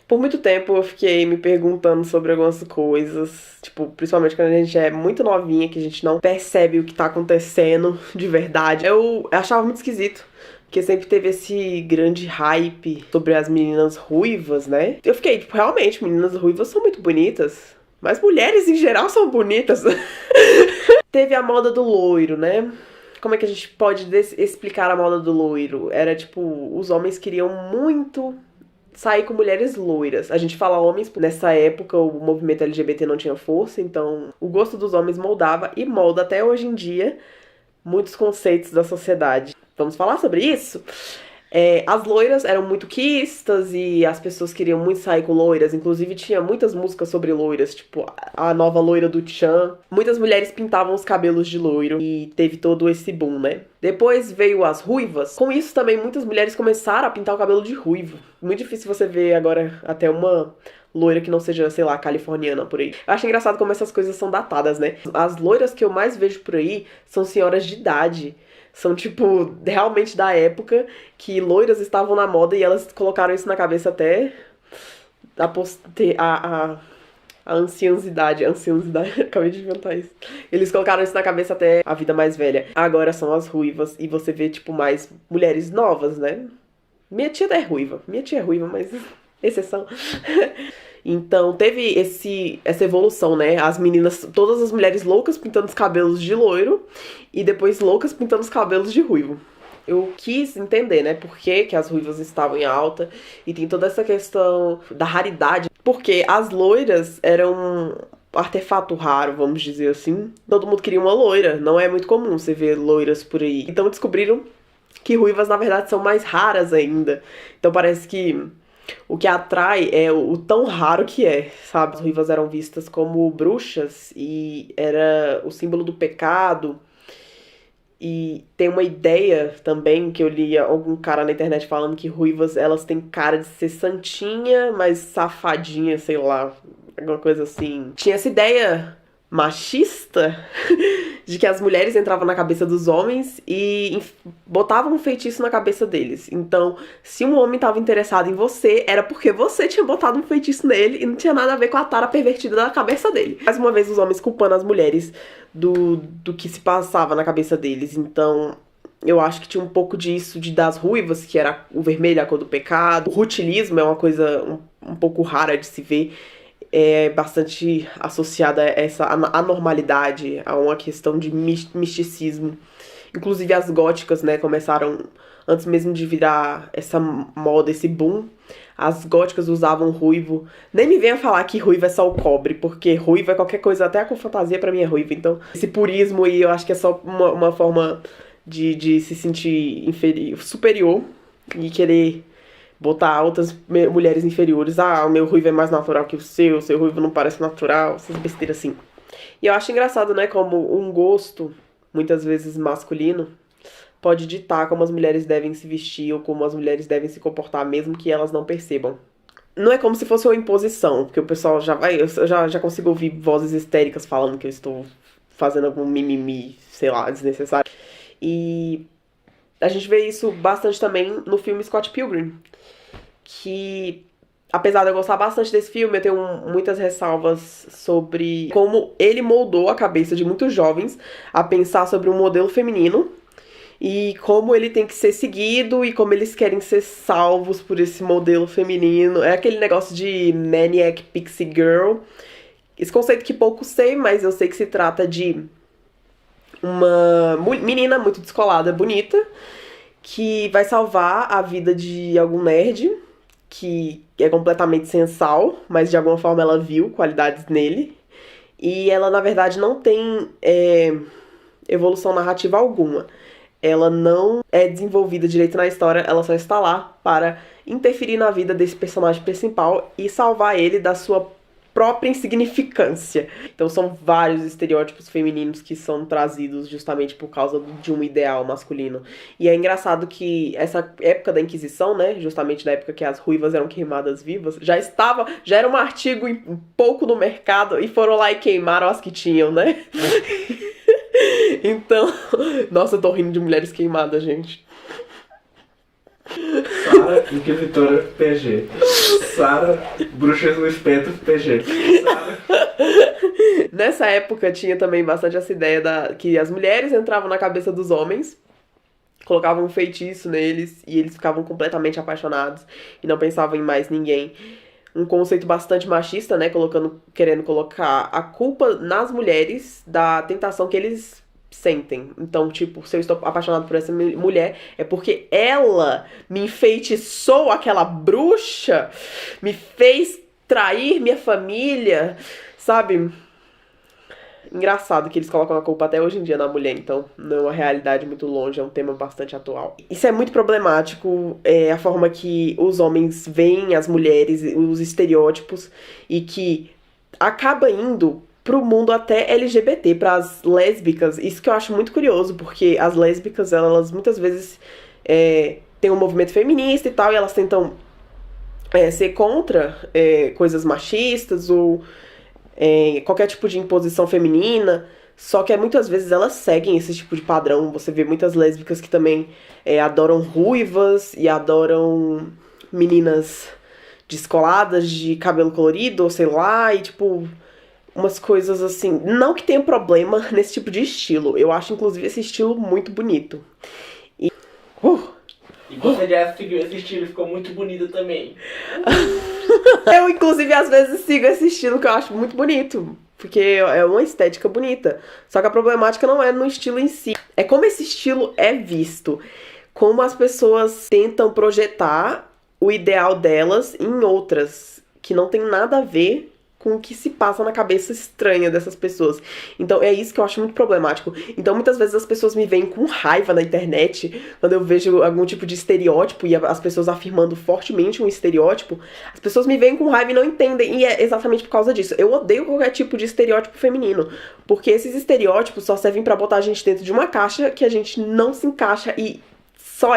Por muito tempo eu fiquei me perguntando sobre algumas coisas, tipo, principalmente quando a gente é muito novinha, que a gente não percebe o que tá acontecendo de verdade. Eu achava muito esquisito, porque sempre teve esse grande hype sobre as meninas ruivas, né? Eu fiquei, tipo, realmente, meninas ruivas são muito bonitas. Mas mulheres em geral são bonitas. Teve a moda do loiro, né? Como é que a gente pode explicar a moda do loiro? Era tipo, os homens queriam muito sair com mulheres loiras. A gente fala homens, nessa época o movimento LGBT não tinha força, então o gosto dos homens moldava e molda até hoje em dia muitos conceitos da sociedade. Vamos falar sobre isso? As loiras eram muito quistas e as pessoas queriam muito sair com loiras. Inclusive tinha muitas músicas sobre loiras, tipo a nova loira do Tchan. Muitas mulheres pintavam os cabelos de loiro e teve todo esse boom, né? Depois veio as ruivas. Com isso também muitas mulheres começaram a pintar o cabelo de ruivo. Muito difícil você ver agora até uma loira que não seja, sei lá, californiana por aí. Eu acho engraçado como essas coisas são datadas, né? As loiras que eu mais vejo por aí são senhoras de idade. São, tipo, realmente da época que loiras estavam na moda e elas colocaram isso na cabeça até a ancianidade. Ancianidade, acabei de inventar isso. Eles colocaram isso na cabeça até a vida mais velha. Agora são as ruivas e você vê, tipo, mais mulheres novas, né? Minha tia é ruiva. Minha tia é ruiva, mas exceção. Então teve essa evolução, né? As meninas, todas as mulheres loucas pintando os cabelos de loiro e depois loucas pintando os cabelos de ruivo. Eu quis entender, né, por que as ruivas estavam em alta e tem toda essa questão da raridade. Porque as loiras eram um artefato raro, vamos dizer assim. Todo mundo queria uma loira, não é muito comum você ver loiras por aí. Então descobriram que ruivas, na verdade, são mais raras ainda. Então parece que o que atrai é o tão raro que é, sabe? As ruivas eram vistas como bruxas e era o símbolo do pecado. E tem uma ideia também que eu li algum cara na internet falando que ruivas, elas têm cara de ser santinha, mas safadinha, sei lá, alguma coisa assim. Tinha essa ideia machista de que as mulheres entravam na cabeça dos homens e botavam um feitiço na cabeça deles. Então, se um homem estava interessado em você, era porque você tinha botado um feitiço nele e não tinha nada a ver com a tara pervertida da cabeça dele. Mais uma vez, os homens culpando as mulheres do que se passava na cabeça deles. Então, eu acho que tinha um pouco disso, das ruivas, que era o vermelho, a cor do pecado. O rutilismo é uma coisa um pouco rara de se ver. É bastante associada a essa anormalidade, a uma questão de misticismo. Inclusive as góticas, né, começaram, antes mesmo de virar essa moda, esse boom, as góticas usavam ruivo. Nem me venha falar que ruivo é só o cobre, porque ruivo é qualquer coisa, até com fantasia pra mim é ruivo. Então, esse purismo aí eu acho que é só uma forma de se sentir superior e querer botar outras mulheres inferiores. Ah, o meu ruivo é mais natural que o seu ruivo não parece natural, essas besteiras assim. E eu acho engraçado, né, como um gosto, muitas vezes masculino, pode ditar como as mulheres devem se vestir ou como as mulheres devem se comportar, mesmo que elas não percebam. Não é como se fosse uma imposição, porque o pessoal já vai... Eu já consigo ouvir vozes histéricas falando que eu estou fazendo algum mimimi, sei lá, desnecessário. E a gente vê isso bastante também no filme Scott Pilgrim, que, apesar de eu gostar bastante desse filme, eu tenho muitas ressalvas sobre como ele moldou a cabeça de muitos jovens a pensar sobre um modelo feminino e como ele tem que ser seguido e como eles querem ser salvos por esse modelo feminino. É aquele negócio de Maniac Pixie Girl. Esse conceito que pouco sei, mas eu sei que se trata de uma menina muito descolada, bonita, que vai salvar a vida de algum nerd que é completamente sensal, mas de alguma forma ela viu qualidades nele. E ela, na verdade, não tem evolução narrativa alguma. Ela não é desenvolvida direito na história, ela só está lá para interferir na vida desse personagem principal e salvar ele da sua própria insignificância. Então são vários estereótipos femininos que são trazidos justamente por causa de um ideal masculino. E é engraçado que essa época da Inquisição, né, justamente na época que as ruivas eram queimadas vivas, já era um artigo um pouco no mercado e foram lá e queimaram as que tinham, né? Então, nossa, eu tô rindo de mulheres queimadas, gente. Sara, Inquisitora, PG. Sara, Bruxas no Espeto, PG. Sara. Nessa época tinha também bastante essa ideia que as mulheres entravam na cabeça dos homens, colocavam um feitiço neles e eles ficavam completamente apaixonados e não pensavam em mais ninguém. Um conceito bastante machista, né? Querendo colocar a culpa nas mulheres da tentação que eles sentem. Então, tipo, se eu estou apaixonado por essa mulher, é porque ela me enfeitiçou, aquela bruxa, me fez trair minha família, sabe? Engraçado que eles colocam a culpa até hoje em dia na mulher, então não é uma realidade muito longe, é um tema bastante atual. Isso é muito problemático, a forma que os homens veem as mulheres, os estereótipos, e que acaba indo pro mundo até LGBT, pras lésbicas. Isso que eu acho muito curioso, porque as lésbicas, elas muitas vezes têm um movimento feminista e tal, e elas tentam ser contra coisas machistas ou qualquer tipo de imposição feminina, só que muitas vezes elas seguem esse tipo de padrão. Você vê muitas lésbicas que também adoram ruivas e adoram meninas descoladas de cabelo colorido, ou sei lá, e tipo, umas coisas assim. Não que tenha problema nesse tipo de estilo, eu acho inclusive esse estilo muito bonito. E você já seguiu esse estilo e ficou muito bonito também. Eu, inclusive, às vezes sigo esse estilo que eu acho muito bonito, porque é uma estética bonita. Só que a problemática não é no estilo em si, é como esse estilo é visto. Como as pessoas tentam projetar o ideal delas em outras, que não tem nada a ver com o que se passa na cabeça estranha dessas pessoas. Então é isso que eu acho muito problemático. Então muitas vezes as pessoas me veem com raiva na internet, quando eu vejo algum tipo de estereótipo e as pessoas afirmando fortemente um estereótipo, as pessoas me veem com raiva e não entendem, e é exatamente por causa disso. Eu odeio qualquer tipo de estereótipo feminino, porque esses estereótipos só servem pra botar a gente dentro de uma caixa que a gente não se encaixa e só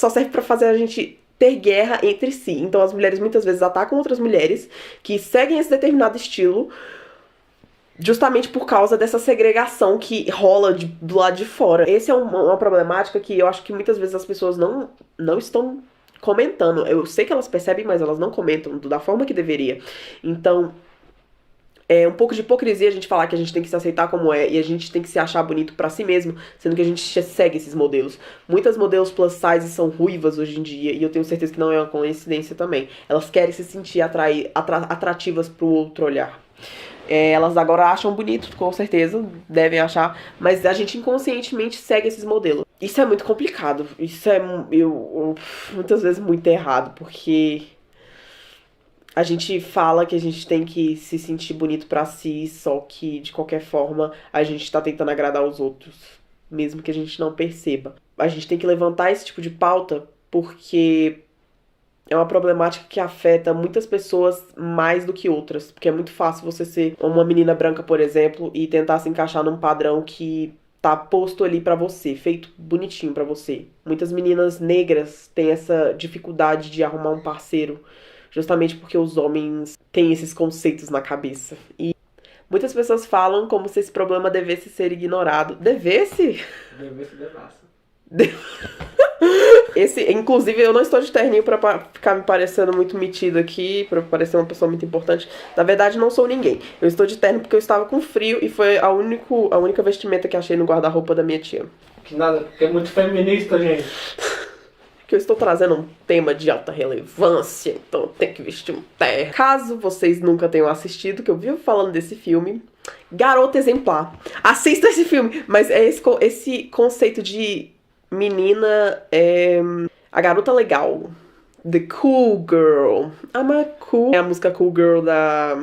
serve pra fazer a gente ter guerra entre si. Então as mulheres muitas vezes atacam outras mulheres que seguem esse determinado estilo justamente por causa dessa segregação que rola do lado de fora. Essa é uma problemática que eu acho que muitas vezes as pessoas não estão comentando. Eu sei que elas percebem, mas elas não comentam da forma que deveria. Então é um pouco de hipocrisia a gente falar que a gente tem que se aceitar como é e a gente tem que se achar bonito pra si mesmo, sendo que a gente segue esses modelos. Muitas modelos plus size são ruivas hoje em dia e eu tenho certeza que não é uma coincidência também. Elas querem se sentir atrativas pro outro olhar. Elas agora acham bonito, com certeza, devem achar, mas a gente inconscientemente segue esses modelos. Isso é muito complicado, isso é muitas vezes muito errado, porque a gente fala que a gente tem que se sentir bonito pra si, só que, de qualquer forma, a gente tá tentando agradar os outros, mesmo que a gente não perceba. A gente tem que levantar esse tipo de pauta porque é uma problemática que afeta muitas pessoas mais do que outras. Porque é muito fácil você ser uma menina branca, por exemplo, e tentar se encaixar num padrão que tá posto ali pra você, feito bonitinho pra você. Muitas meninas negras têm essa dificuldade de arrumar um parceiro, justamente porque os homens têm esses conceitos na cabeça. E muitas pessoas falam como se esse problema devesse ser ignorado. Devesse? Devesse, devassa. Inclusive, eu não estou de terninho pra ficar me parecendo muito metido aqui, pra parecer uma pessoa muito importante. Na verdade, não sou ninguém. Eu estou de terno porque eu estava com frio e foi a única vestimenta que achei no guarda-roupa da minha tia. Que nada, porque é muito feminista, gente. Que eu estou trazendo um tema de alta relevância, então tem que vestir um terno. Caso vocês nunca tenham assistido, que eu vivo falando desse filme, Garota Exemplar. Assista esse filme, mas é esse conceito de menina, a garota legal. The Cool Girl. I'm a cool. É a música Cool Girl da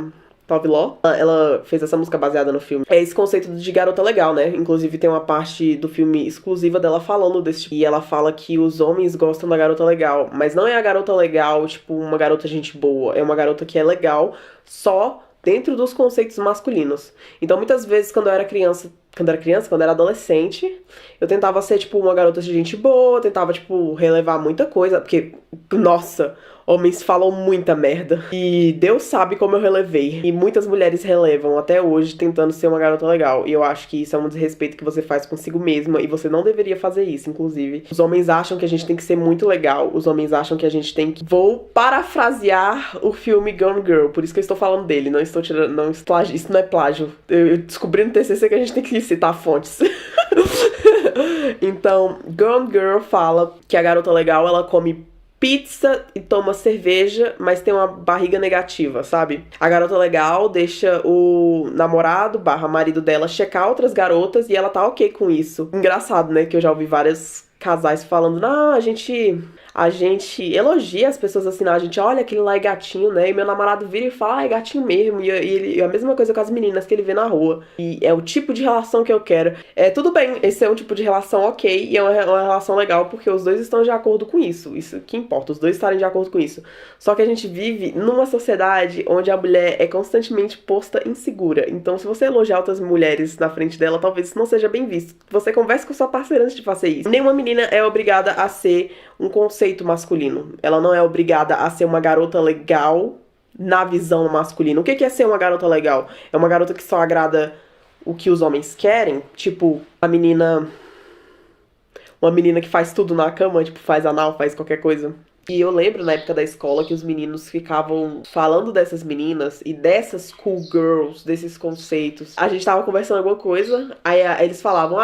Tove Lo. Ela fez essa música baseada no filme. É esse conceito de garota legal, né? Inclusive tem uma parte do filme exclusiva dela falando desse tipo. E ela fala que os homens gostam da garota legal. Mas não é a garota legal, tipo, uma garota gente boa. É uma garota que é legal só dentro dos conceitos masculinos. Então muitas vezes quando eu era adolescente, eu tentava ser, tipo, uma garota de gente boa, tentava, tipo, relevar muita coisa, porque, nossa, Homens falam muita merda. E Deus sabe como eu relevei. E muitas mulheres relevam até hoje tentando ser uma garota legal. E eu acho que isso é um desrespeito que você faz consigo mesma. E você não deveria fazer isso, inclusive. Os homens acham que a gente tem que ser muito legal. Os homens acham que a gente tem que... Vou parafrasear o filme Gone Girl. Por isso que eu estou falando dele. Não estou tirando... Não, isso não é plágio. Eu descobri no TCC que a gente tem que citar fontes. Então, Gone Girl fala que a garota legal, ela come pizza e toma cerveja, mas tem uma barriga negativa, sabe? A garota legal deixa o namorado / marido dela checar outras garotas e ela tá ok com isso. Engraçado, né? Que eu já ouvi vários casais falando, não, a gente elogia as pessoas assim, a gente olha aquele lá é gatinho, né? E meu namorado vira e fala, é gatinho mesmo. E a mesma coisa com as meninas que ele vê na rua. E é o tipo de relação que eu quero. Tudo bem, esse é um tipo de relação ok, e é uma relação legal, porque os dois estão de acordo com isso. Isso que importa, os dois estarem de acordo com isso. Só que a gente vive numa sociedade onde a mulher é constantemente posta insegura. Então, se você elogiar outras mulheres na frente dela, talvez isso não seja bem visto. Você converse com sua parceira antes de fazer isso. Nenhuma menina é obrigada a ser um conceito masculino. Ela não é obrigada a ser uma garota legal na visão masculina. O que é ser uma garota legal? É uma garota que só agrada o que os homens querem? Tipo, uma menina que faz tudo na cama, tipo, faz anal, faz qualquer coisa. E eu lembro na época da escola que os meninos ficavam falando dessas meninas e dessas cool girls, desses conceitos. A gente tava conversando alguma coisa, aí eles falavam,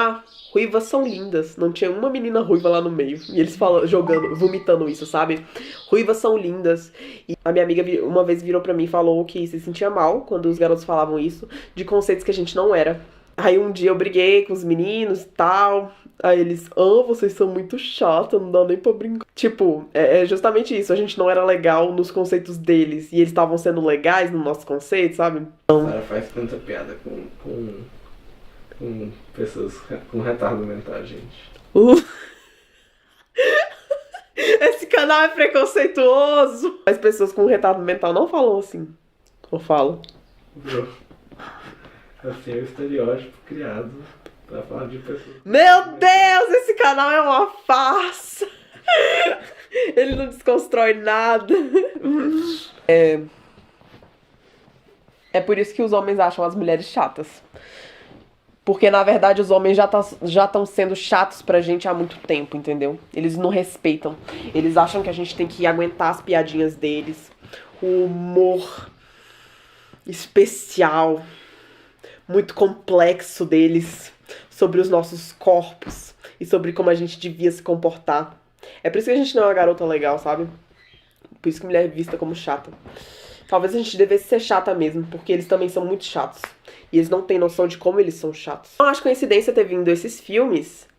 ruivas são lindas. Não tinha uma menina ruiva lá no meio. E eles jogando, vomitando isso, sabe? Ruivas são lindas. E a minha amiga uma vez virou pra mim e falou que se sentia mal quando os garotos falavam isso, de conceitos que a gente não era. Aí um dia eu briguei com os meninos e tal. Aí eles, vocês são muito chatos, não dá nem pra brincar. Tipo, é justamente isso. A gente não era legal nos conceitos deles. E eles estavam sendo legais no nosso conceito, sabe? A Sarah faz tanta piada com pessoas com retardo mental, gente. Esse canal é preconceituoso. As pessoas com retardo mental não falam assim. Ou falam? Assim é o estereótipo criado pra falar de pessoas. Meu Deus, esse canal é uma farsa. Ele não desconstrói nada. É por isso que os homens acham as mulheres chatas. Porque, na verdade, os homens já estão sendo chatos pra gente há muito tempo, entendeu? Eles não respeitam. Eles acham que a gente tem que aguentar as piadinhas deles. O humor especial, muito complexo deles, sobre os nossos corpos e sobre como a gente devia se comportar. É por isso que a gente não é uma garota legal, sabe? Por isso que mulher é vista como chata. Talvez a gente devesse ser chata mesmo, porque eles também são muito chatos. E eles não têm noção de como eles são chatos. Não acho coincidência ter vindo esses filmes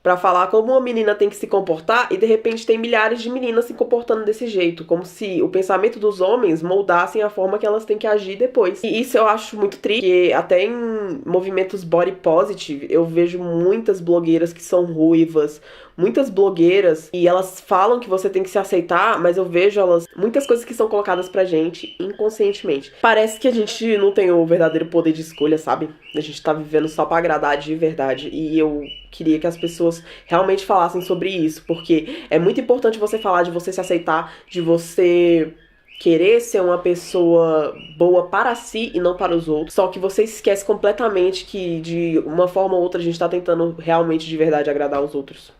pra falar como uma menina tem que se comportar e de repente tem milhares de meninas se comportando desse jeito. Como se o pensamento dos homens moldassem a forma que elas têm que agir depois. E isso eu acho muito triste, porque até em movimentos body positive eu vejo muitas blogueiras que são ruivas, muitas blogueiras, e elas falam que você tem que se aceitar, mas eu vejo muitas coisas que são colocadas pra gente inconscientemente. Parece que a gente não tem o verdadeiro poder de escolha, sabe? A gente tá vivendo só pra agradar de verdade, e eu queria que as pessoas realmente falassem sobre isso, porque é muito importante você falar de você se aceitar, de você querer ser uma pessoa boa para si e não para os outros. Só que você esquece completamente que de uma forma ou outra a gente tá tentando realmente de verdade agradar os outros.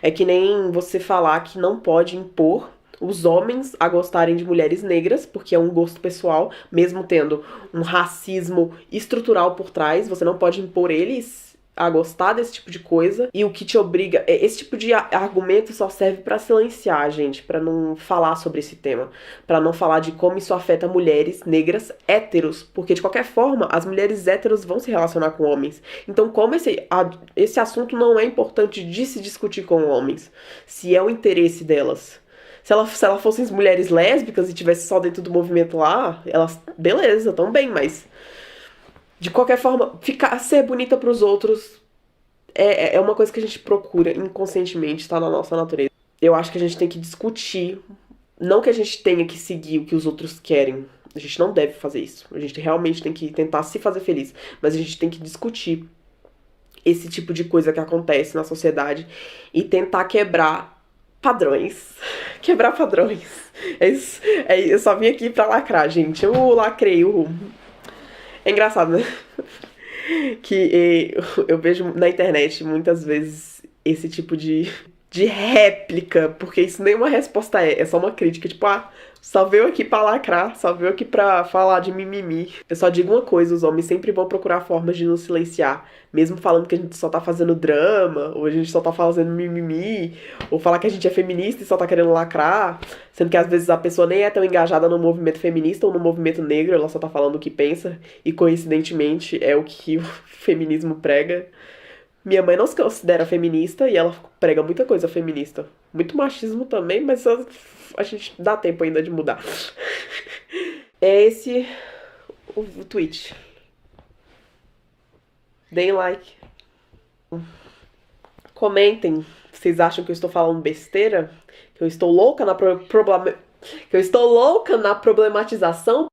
É que nem você falar que não pode impor os homens a gostarem de mulheres negras, porque é um gosto pessoal, mesmo tendo um racismo estrutural por trás, você não pode impor eles a gostar desse tipo de coisa. E o que te obriga... Esse tipo de argumento só serve pra silenciar, gente, pra não falar sobre esse tema, pra não falar de como isso afeta mulheres negras héteros, porque de qualquer forma as mulheres héteros vão se relacionar com homens. Então, como esse assunto não é importante de se discutir com homens, se é o interesse delas. Se ela fossem mulheres lésbicas e tivesse só dentro do movimento lá, elas, beleza, tão bem, mas de qualquer forma, ser bonita pros outros é uma coisa que a gente procura inconscientemente, tá na nossa natureza. Eu acho que a gente tem que discutir, não que a gente tenha que seguir o que os outros querem. A gente não deve fazer isso. A gente realmente tem que tentar se fazer feliz, mas a gente tem que discutir esse tipo de coisa que acontece na sociedade e tentar quebrar padrões. Quebrar padrões. É isso. Eu só vim aqui pra lacrar, gente. Eu lacrei o... É engraçado, né? Que eu vejo na internet muitas vezes esse tipo de réplica, porque isso nem uma resposta é só uma crítica, tipo, só veio aqui pra lacrar, só veio aqui pra falar de mimimi. Eu só digo uma coisa, os homens sempre vão procurar formas de nos silenciar, mesmo falando que a gente só tá fazendo drama, ou a gente só tá fazendo mimimi, ou falar que a gente é feminista e só tá querendo lacrar, sendo que às vezes a pessoa nem é tão engajada no movimento feminista ou no movimento negro, ela só tá falando o que pensa, e coincidentemente é o que o feminismo prega. Minha mãe não se considera feminista e ela prega muita coisa feminista. Muito machismo também, mas a gente dá tempo ainda de mudar. É esse o tweet. Deem like. Comentem. Vocês acham que eu estou falando besteira? Que eu estou louca na problematização?